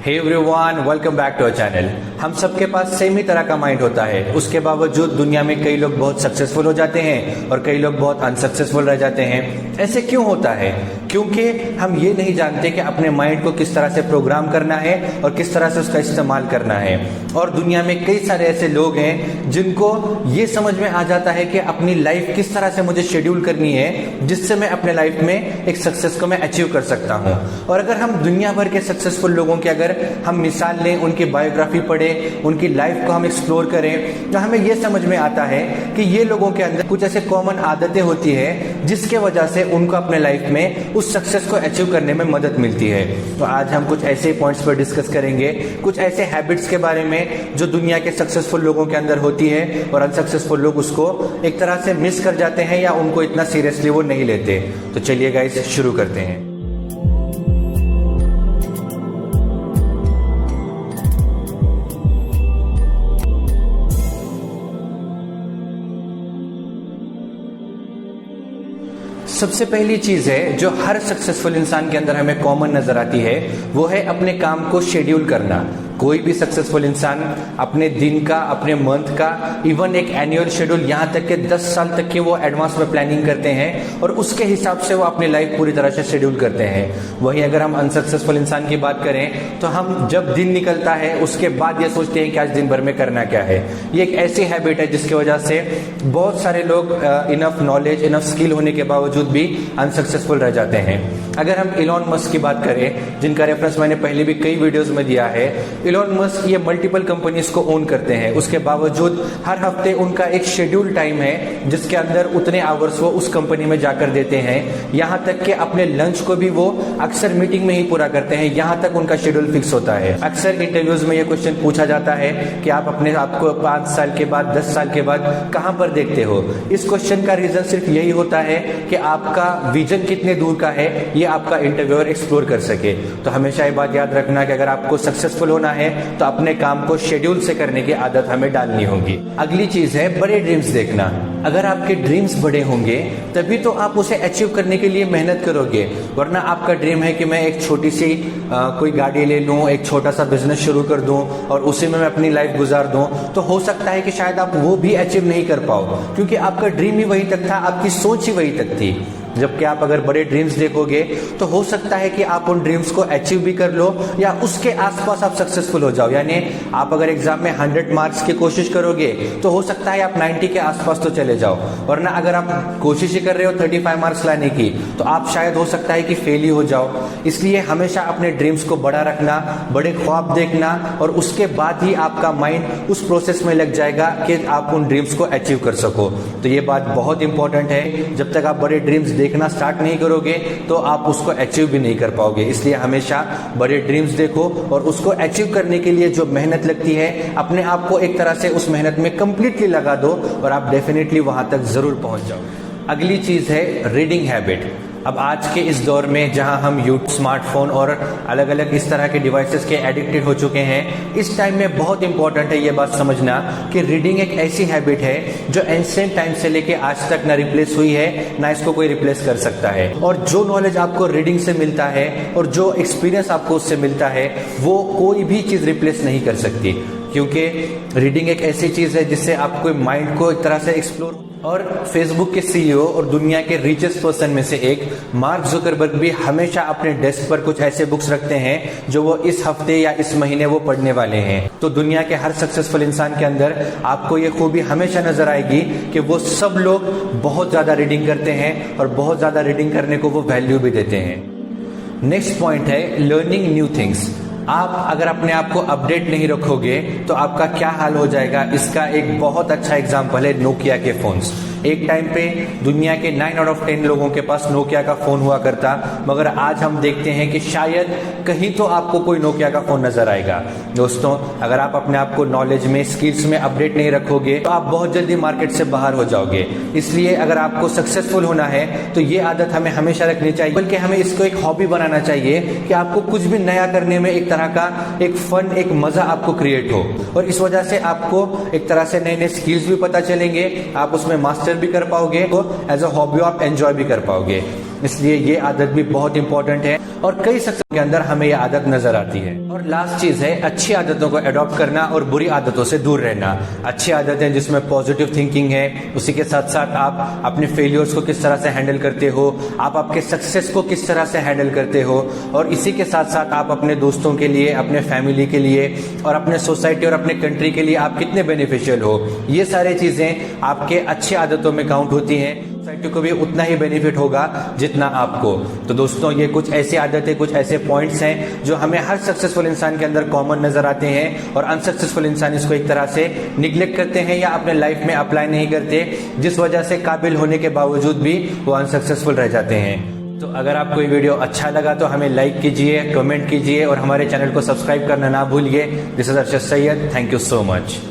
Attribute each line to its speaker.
Speaker 1: Hey everyone, welcome back to our channel. हम सबके पास same ही तरह का माइंड होता है, उसके बावजूद दुनिया में कई लोग बहुत सक्सेसफुल हो जाते हैं और कई लोग बहुत अनसक्सेसफुल रह जाते हैं। ऐसे क्यों होता है? क्योंकि हम ये नहीं जानते कि अपने माइंड को किस तरह से प्रोग्राम करना है और किस तरह से उसका इस्तेमाल करना है। और दुनिया में कई सारे ऐसे लोग हैं जिनको ये समझ में आ जाता है कि अपनी लाइफ किस तरह से मुझे शेड्यूल करनी है जिससे मैं अपने लाइफ में एक सक्सेस को मैं अचीव कर सकता हूँ। और अगर हम दुनिया भर के सक्सेसफुल लोगों के अगर हम मिसाल लें, उनकी बायोग्राफी पढ़ें, उनकी लाइफ को हम एक्सप्लोर करें, तो हमें यह समझ में आता है कि ये लोगों के अंदर कुछ ऐसे कॉमन आदतें होती है जिसके वजह से उनको अपने लाइफ में उस सक्सेस को अचीव करने में मदद मिलती है। तो आज हम कुछ ऐसे पॉइंट्स पर डिस्कस करेंगे, कुछ ऐसे हैबिट्स के बारे में जो दुनिया के सक्सेसफुल लोगों के अंदर होती है और अनसक्सेसफुल लोग उसको एक तरह से मिस कर जाते हैं या उनको इतना सीरियसली वो नहीं लेते। तो चलिए गाइस, शुरू करते हैं। सबसे पहली चीज है जो हर सक्सेसफुल इंसान के अंदर हमें कॉमन नजर आती है, वो है अपने काम को शेड्यूल करना। कोई भी सक्सेसफुल इंसान अपने दिन का, अपने मंथ का, इवन एक एनुअल शेड्यूल, यहाँ तक कि 10 साल तक की वो एडवांस में प्लानिंग करते हैं और उसके हिसाब से वो अपनी लाइफ पूरी तरह से शेड्यूल करते हैं। वहीं अगर हम अनसक्सेसफुल इंसान की बात करें तो हम जब दिन निकलता है उसके बाद ये सोचते हैं कि आज दिन भर में करना क्या है। ये एक ऐसी हैबिट है जिसकी वजह से बहुत सारे लोग इनफ नॉलेज, इनफ स्किल होने के बावजूद भी अनसक्सेसफुल रह जाते हैं। अगर हम इलॉन मस्क की बात करें, जिनका रेफरेंस मैंने पहले भी कई वीडियोस में दिया है, इलॉन मस्क ये मल्टीपल कंपनीज को ओन करते हैं। उसके बावजूद हर हफ्ते उनका एक शेड्यूल टाइम है जिसके अंदर उतने आवर्स वो उस कंपनी में जाकर देते हैं। यहाँ तक कि अपने लंच को भी वो अक्सर मीटिंग में ही पूरा करते हैं, यहाँ तक उनका शेड्यूल फिक्स होता है। अक्सर इंटरव्यूज में ये क्वेश्चन पूछा जाता है कि आप अपने आप को 5 साल के बाद, 10 साल के बाद कहाँ पर देखते हो। इस क्वेश्चन का रीजन सिर्फ यही होता है कि आपका विजन कितने दूर का है ये आपका इंटरव्यूअर एक्सप्लोर कर सके। तो हमेशा ये बात याद रखना कि अगर आपको सक्सेसफुल होना है तो अपने काम को शेड्यूल से करने की आदत हमें डालनी होगी। अगली चीज है बड़े ड्रीम्स देखना। अगर आपके ड्रीम्स बड़े होंगे तभी तो आप उसे अचीव करने के लिए मेहनत करोगे, वरना आपका ड्रीम है कि मैं एक छोटी सी कोई गाड़ी ले लूं, एक छोटा सा बिजनेस शुरू कर दूं और उसी में मैं अपनी लाइफ गुजार दूं, तो हो सकता है कि शायद आप वो भी अचीव नहीं कर पाओ, क्योंकि आपका ड्रीम ही वहीं तक था, आपकी सोच ही वहीं तक थी। जबकि आप अगर बड़े ड्रीम्स देखोगे तो हो सकता है कि आप उन ड्रीम्स को अचीव भी कर लो या उसके आसपास आप सक्सेसफुल हो जाओ। यानी आप अगर एग्जाम में 100 मार्क्स की कोशिश करोगे तो हो सकता है आप 90 के आसपास तो चले जाओ, वरना अगर आप कोशिश ही कर रहे हो 35 मार्क्स लाने की तो आप शायद हो सकता है कि फेल ही हो जाओ। इसलिए हमेशा अपने ड्रीम्स को बड़ा रखना, बड़े ख्वाब देखना और उसके बाद ही आपका माइंड उस प्रोसेस में लग जाएगा कि आप उन ड्रीम्स को अचीव कर सको। तो ये बात बहुत इंपॉर्टेंट है। जब तक आप बड़े ड्रीम्स देखना स्टार्ट नहीं करोगे तो आप उसको अचीव भी नहीं कर पाओगे। इसलिए हमेशा बड़े ड्रीम्स देखो और उसको अचीव करने के लिए जो मेहनत लगती है, अपने आप को एक तरह से उस मेहनत में कंप्लीटली लगा दो और आप डेफिनेटली वहां तक जरूर पहुंच जाओगे। अगली चीज है रीडिंग हैबिट। अब आज के इस दौर में जहां हम स्मार्टफोन और अलग अलग इस तरह के डिवाइसेस के एडिक्टेड हो चुके हैं, इस टाइम में बहुत इंपॉर्टेंट है ये बात समझना कि रीडिंग एक ऐसी हैबिट है जो एंशिएंट टाइम से लेके आज तक ना रिप्लेस हुई है, ना इसको कोई रिप्लेस कर सकता है। और जो नॉलेज आपको रीडिंग से मिलता है और जो एक्सपीरियंस आपको उससे मिलता है, वो कोई भी चीज रिप्लेस नहीं कर सकती, क्योंकि रीडिंग एक ऐसी चीज है जिससे आपको माइंड को एक तरह से एक्सप्लोर। और फेसबुक के सीईओ और दुनिया के रिचेस्ट पर्सन में से एक मार्क जुकरबर्ग भी हमेशा अपने डेस्क पर कुछ ऐसे बुक्स रखते हैं जो वो इस हफ्ते या इस महीने वो पढ़ने वाले हैं। तो दुनिया के हर सक्सेसफुल इंसान के अंदर आपको ये खूबी हमेशा नजर आएगी कि वो सब लोग बहुत ज्यादा रीडिंग करते हैं और बहुत ज्यादा रीडिंग करने को वो वैल्यू भी देते हैं। नेक्स्ट पॉइंट है लर्निंग न्यू थिंग्स। आप अगर अपने आप को अपडेट नहीं रखोगे तो आपका क्या हाल हो जाएगा, इसका एक बहुत अच्छा एग्जांपल है नोकिया के फोन्स। एक टाइम पे दुनिया के 9 आउट ऑफ 10 लोगों के पास नोकिया का फोन हुआ करता, मगर आज हम देखते हैं कि शायद कहीं तो आपको कोई नोकिया का फोन नजर आएगा। दोस्तों, अगर आप अपने आप को नॉलेज में, स्किल्स में अपडेट नहीं रखोगे तो आप बहुत जल्दी मार्केट से बाहर हो जाओगे। इसलिए अगर आपको सक्सेसफुल होना है तो ये आदत हमें हमेशा रखनी चाहिए, बल्कि हमें इसको एक हॉबी बनाना चाहिए कि आपको कुछ भी नया करने में एक तरह का एक फन, एक मजा आपको क्रिएट हो। और इस वजह से आपको एक तरह से नए नए स्किल्स भी पता चलेंगे, आप उसमें मास्टर भी कर पाओगे, तो एज अ हॉबी आप एंजॉय भी कर पाओगे। इसलिए ये आदत भी बहुत इंपॉर्टेंट है और कई सक्सेस के अंदर हमें ये आदत नजर आती है। और लास्ट चीज है अच्छी आदतों को अडॉप्ट करना और बुरी आदतों से दूर रहना। अच्छी आदतें जिसमें पॉजिटिव थिंकिंग है, उसी के साथ साथ आप अपने फेलियर्स को किस तरह से हैंडल करते हो, आप आपके सक्सेस को किस तरह से हैंडल करते हो, और इसी के साथ साथ आप अपने दोस्तों के लिए, अपने फैमिली के लिए और अपने सोसाइटी और अपने कंट्री के लिए आप कितने बेनिफिशियल हो, ये सारी चीजें आपके अच्छी आदतों में काउंट होती हैं। सोसाइटी को भी उतना ही बेनिफिट होगा जितना आपको। तो दोस्तों, ये कुछ ऐसी आदतें, कुछ ऐसे पॉइंट्स हैं जो हमें हर सक्सेसफुल इंसान के अंदर कॉमन नजर आते हैं और अनसक्सेसफुल इंसान इसको एक तरह से निग्लेक्ट करते हैं या अपने लाइफ में अप्लाई नहीं करते, जिस वजह से काबिल होने के बावजूद भी वो अनसक्सेसफुल रह जाते हैं। तो अगर आपको ये वीडियो अच्छा लगा तो हमें लाइक कीजिए, कमेंट कीजिए और हमारे चैनल को सब्सक्राइब करना ना भूलिए। This is Arshad Syed, thank you so much.